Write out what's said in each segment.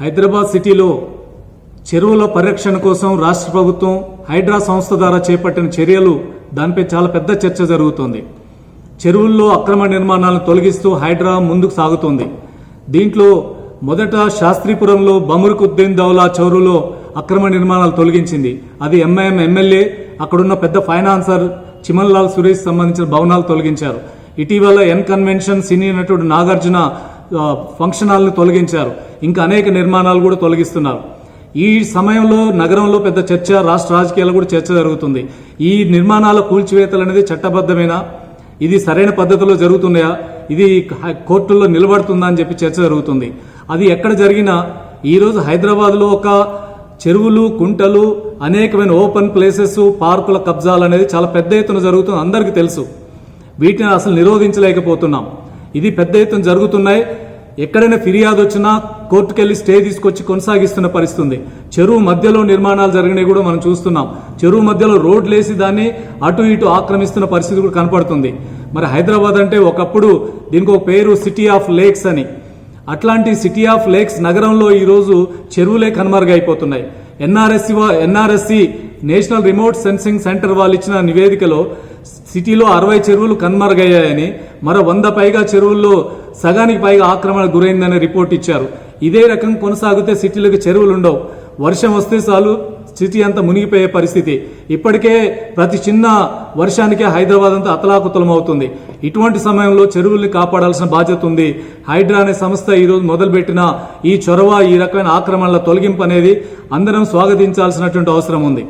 హైదరాబాద్ సిటీలో చెరువుల పరిరక్షణ కోసం రాష్ట్ర ప్రభుత్వం హైడ్రా సంస్థ ద్వారా చేపట్టిన చర్యలు దానిపై చాలా పెద్ద చర్చ జరుగుతోంది. చెరువుల్లో అక్రమ నిర్మాణాలను తొలగిస్తూ హైడ్రా ముందుకు సాగుతోంది. దీంట్లో మొదట శాస్త్రీపురంలో బమురుకుద్దీన్ దౌలా చెరువులో అక్రమ నిర్మాణాలు తొలగించింది. అది ఎంఐఎం ఎమ్మెల్యే, అక్కడున్న పెద్ద ఫైనాన్సర్ చిమన్ లాల్ సురేష్ సంబంధించిన భవనాలు తొలగించారు. ఇటీవల ఎన్ కన్వెన్షన్ సినీ నటుడు నాగార్జున ఫంక్షన్ హాల్ని తొలగించారు. ఇంకా అనేక నిర్మాణాలు కూడా తొలగిస్తున్నారు. ఈ సమయంలో నగరంలో పెద్ద చర్చ, రాష్ట్ర రాజకీయాల్లో కూడా చర్చ జరుగుతుంది. ఈ నిర్మాణాల కూల్చివేతలు అనేది చట్టబద్ధమేనా, ఇది సరైన పద్ధతిలో జరుగుతున్నాయా, ఇది కోర్టుల్లో నిలబడుతుందా అని చెప్పి చర్చ జరుగుతుంది. అది ఎక్కడ జరిగినా ఈరోజు హైదరాబాద్లో ఒక చెరువులు, కుంటలు, అనేకమైన ఓపెన్ ప్లేసెస్, పార్కుల కబ్జాలు అనేది చాలా పెద్ద ఎత్తున జరుగుతుంది. అందరికీ తెలుసు. వీటిని అసలు నిరోధించలేకపోతున్నాం. ఇది పెద్ద ఎత్తున జరుగుతున్నాయి. ఎక్కడైనా ఫిర్యాదు వచ్చినా కోర్టుకెళ్లి స్టే తీసుకొచ్చి కొనసాగిస్తున్న పరిస్థితి ఉంది. చెరువు మధ్యలో నిర్మాణాలు జరిగినవి కూడా మనం చూస్తున్నాం. చెరువు మధ్యలో రోడ్లు వేసి దాన్ని అటు ఇటు ఆక్రమిస్తున్న పరిస్థితి కూడా కనపడుతుంది. మరి హైదరాబాద్ అంటే ఒకప్పుడు దీనికి ఒక పేరు సిటీ ఆఫ్ లేక్స్ అని. అట్లాంటి సిటీ ఆఫ్ లేక్స్ నగరంలో ఈరోజు చెరువులే కనుమరుగైపోతున్నాయి. NRSC national remote sensing centre వాళ్ళు ఇచ్చిన నివేదికలో సిటీలో 60 చెరువులు కనుమరుగయ్యాయని, మరో 100 పైగా చెరువుల్లో సగానికి పైగా ఆక్రమణ గురైందని రిపోర్ట్ ఇచ్చారు. ఇదే రకం కొనసాగితే సిటీలకు చెరువులు ఉండవు. వర్షం వస్తే చాలు సిటీ అంతా మునిగిపోయే పరిస్థితి. ఇప్పటికే ప్రతి చిన్న వర్షానికే హైదరాబాద్ అంతా అతలాకుతలం అవుతుంది. ఇటువంటి సమయంలో చెరువుల్ని కాపాడాల్సిన బాధ్యత ఉంది. హైడ్రా అనే సంస్థ ఈరోజు మొదలుపెట్టిన ఈ చొరవ, ఈ రకమైన ఆక్రమణల తొలగింపు అనేది అందరం స్వాగతించాల్సినటువంటి అవసరం ఉంది.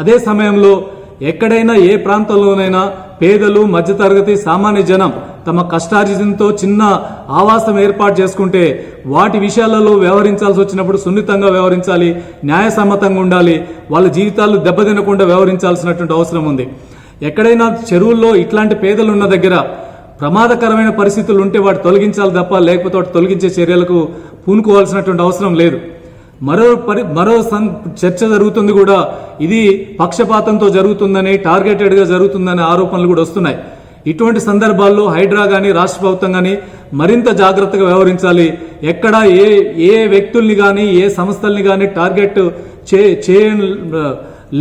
అదే సమయంలో ఎక్కడైనా ఏ ప్రాంతంలోనైనా పేదలు, మధ్యతరగతి, సామాన్య జనం తమ కష్టార్జితంతో చిన్న ఆవాసం ఏర్పాటు చేసుకుంటే వాటి విషయాలలో వ్యవహరించాల్సి వచ్చినప్పుడు సున్నితంగా వ్యవహరించాలి, న్యాయసమ్మతంగా ఉండాలి, వాళ్ళ జీవితాలు దెబ్బతినకుండా వ్యవహరించాల్సినటువంటి అవసరం ఉంది. ఎక్కడైనా చెరువుల్లో ఇట్లాంటి పేదలు ఉన్న దగ్గర ప్రమాదకరమైన పరిస్థితులు ఉంటే వాటి తొలగించాలి తప్ప, లేకపోతే వాటి తొలగించే చర్యలకు పూనుకోవాల్సినటువంటి అవసరం లేదు. మరో చర్చ జరుగుతుంది కూడా. ఇది పక్షపాతంతో జరుగుతుందని, టార్గెటెడ్గా జరుగుతుందనే ఆరోపణలు కూడా వస్తున్నాయి. ఇటువంటి సందర్భాల్లో హైడ్రా కానీ రాష్ట్ర ప్రభుత్వం కానీ మరింత జాగ్రత్తగా వ్యవహరించాలి. ఎక్కడ ఏ వ్యక్తుల్ని కానీ ఏ సంస్థల్ని కానీ టార్గెట్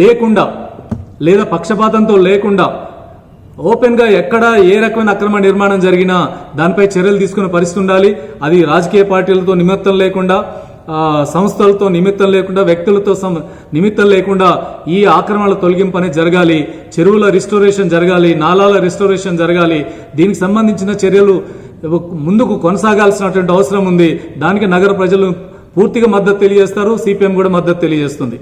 లేకుండా లేదా పక్షపాతంతో లేకుండా ఓపెన్గా ఎక్కడ ఏ రకమైన అక్రమ నిర్మాణం జరిగినా దానిపై చర్యలు తీసుకునే పరిస్థితి ఉండాలి. అది రాజకీయ పార్టీలతో నిమిత్తం లేకుండా, సంస్థలతో నిమిత్తం లేకుండా, వ్యక్తులతో నిమిత్తం లేకుండా ఈ ఆక్రమణల తొలగింపు అనేది జరగాలి. చెరువుల రిస్టోరేషన్ జరగాలి, నాలాల రిస్టోరేషన్ జరగాలి. దీనికి సంబంధించిన చర్యలు ముందుకు కొనసాగాల్సినటువంటి అవసరం ఉంది. దానికి నగర ప్రజలు పూర్తిగా మద్దతు తెలియజేస్తారు. సిపిఎం కూడా మద్దతు తెలియజేస్తుంది.